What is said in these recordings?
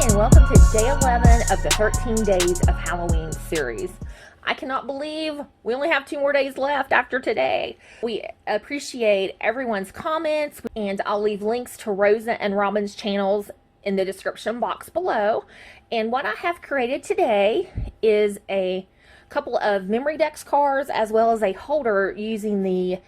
and welcome to day 11 of the 13 days of Halloween series. I cannot believe we only have 2 more days left after today. We appreciate everyone's comments, and I'll leave links to Rosa and Robyn's channels in the description box below. And what I have created today is a couple of memory dex cards as well as a holder using the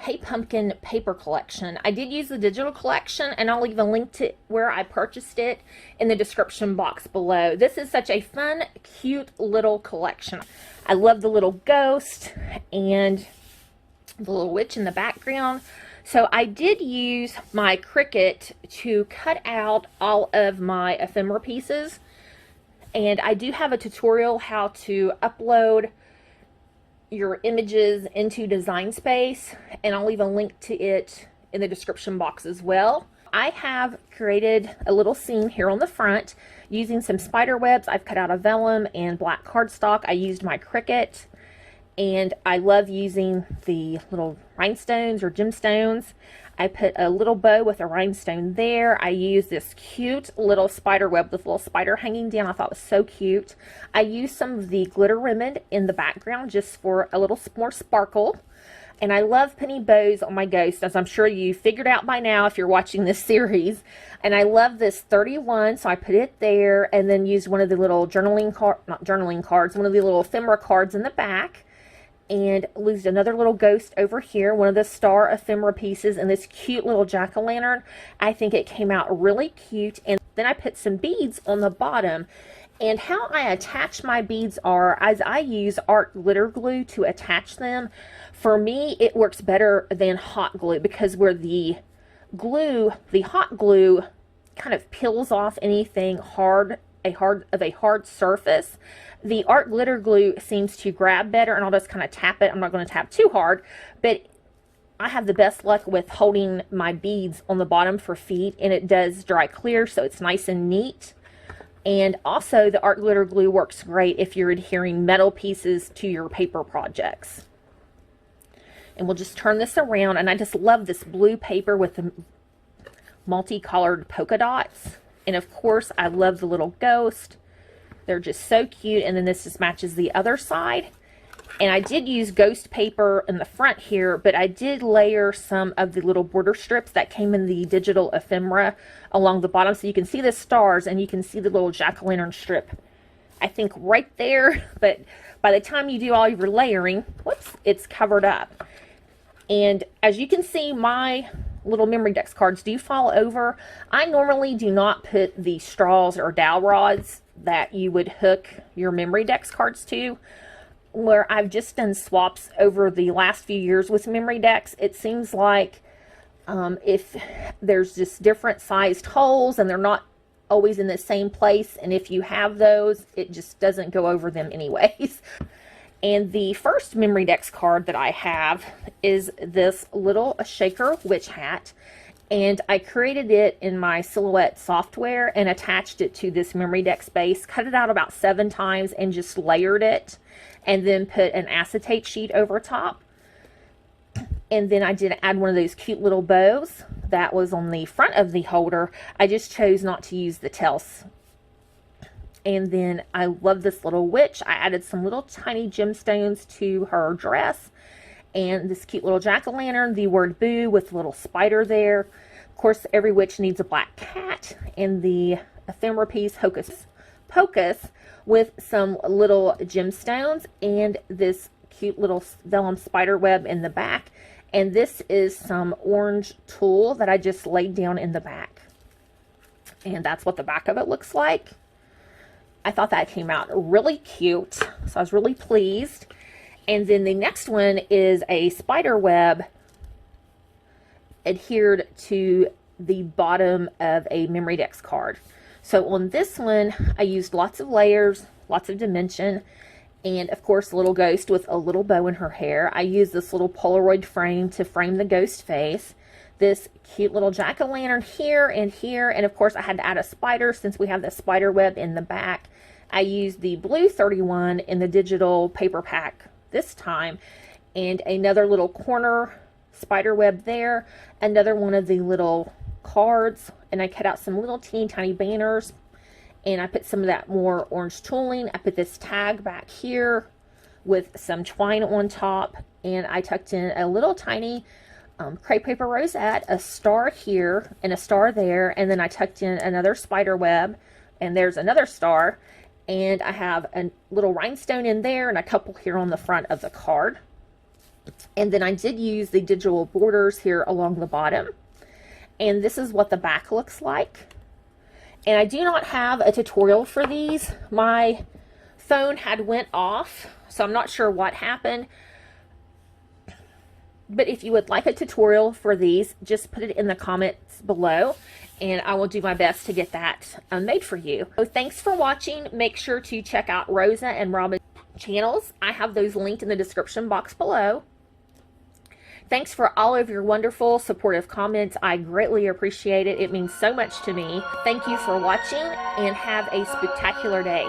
Hey Pumpkin paper collection. I did use the digital collection, and I'll leave a link to where I purchased it in the description box below. This is such a fun, cute little collection. I love the little ghost and the little witch in the background. So I did use my Cricut to cut out all of my ephemera pieces, and I do have a tutorial how to upload your images into Design Space, and I'll leave a link to it in the description box as well. I have created a little scene here on the front using some spider webs. I've cut out a vellum and black cardstock. I used my Cricut, and I love using the little rhinestones or gemstones. I put a little bow with a rhinestone there. I used this cute little spider web with a little spider hanging down. I thought it was so cute. I used some of the glitter ribbon in the background just for a little more sparkle. And I love putting bows on my ghost, as I'm sure you figured out by now if you're watching this series. And I love this 31, so I put it there, and then used one of the little one of the little ephemera cards in the back. And used another little ghost over here, one of the star ephemera pieces, and this cute little jack-o'-lantern. I think it came out really cute. And then I put some beads on the bottom. And how I attach my beads are, as I use art glitter glue to attach them. For me, it works better than hot glue, because where the hot glue kind of peels off anything hard, a hard surface, the art glitter glue seems to grab better, and I'll just kind of tap it. I'm not going to tap too hard, but I have the best luck with holding my beads on the bottom for feet, and it does dry clear, so it's nice and neat. And also, the art glitter glue works great if you're adhering metal pieces to your paper projects. And we'll just turn this around, and I just love this blue paper with the multicolored polka dots. And of course, I love the little ghost. They're just so cute. And then this just matches the other side. And I did use ghost paper in the front here, but I did layer some of the little border strips that came in the digital ephemera along the bottom. So you can see the stars, and you can see the little jack-o'-lantern strip, I think, right there. But by the time you do all your layering, whoops, it's covered up. And as you can see, my little memory dex cards do fall over. I normally do not put the straws or dowel rods that you would hook your memory dex cards to. Where I've just done swaps over the last few years with memory decks, it seems like if there's just different sized holes and they're not always in the same place, and if you have those, it just doesn't go over them anyways. And the first memory dex card that I have is this little shaker witch hat. And I created it in my Silhouette software and attached it to this memory dex base. Cut it out about 7 times and just layered it. And then put an acetate sheet over top. And then I did add one of those cute little bows that was on the front of the holder. I just chose not to use the tails. And then I love this little witch. I added some little tiny gemstones to her dress. And this cute little jack-o'-lantern, the word boo with a little spider there. Of course, every witch needs a black cat. And the ephemera piece, Hocus Pocus, with some little gemstones. And this cute little vellum spider web in the back. And this is some orange tulle that I just laid down in the back. And that's what the back of it looks like. I thought that came out really cute, so I was really pleased. And then the next one is a spider web adhered to the bottom of a memory dex card. So on this one, I used lots of layers, lots of dimension, and of course a little ghost with a little bow in her hair. I used this little Polaroid frame to frame the ghost face. This cute little jack-o'-lantern here, and of course I had to add a spider since we have the spider web in the back. I used the blue 31 in the digital paper pack this time, and another little corner spider web there, another one of the little cards, and I cut out some little teeny tiny banners, and I put some of that more orange tooling. I put this tag back here with some twine on top, and I tucked in a little tiny crepe paper rosette, a star here and a star there, and then I tucked in another spider web, and there's another star, and I have a little rhinestone in there and a couple here on the front of the card. And then I did use the digital borders here along the bottom, and this is what the back looks like. And I do not have a tutorial for these. My phone had went off, so I'm not sure what happened. But if you would like a tutorial for these, just put it in the comments below, and I will do my best to get that made for you. So thanks for watching. Make sure to check out Rosa and Robyn's channels. I have those linked in the description box below. Thanks for all of your wonderful supportive comments. I greatly appreciate it. It means so much to me. Thank you for watching, and have a spectacular day.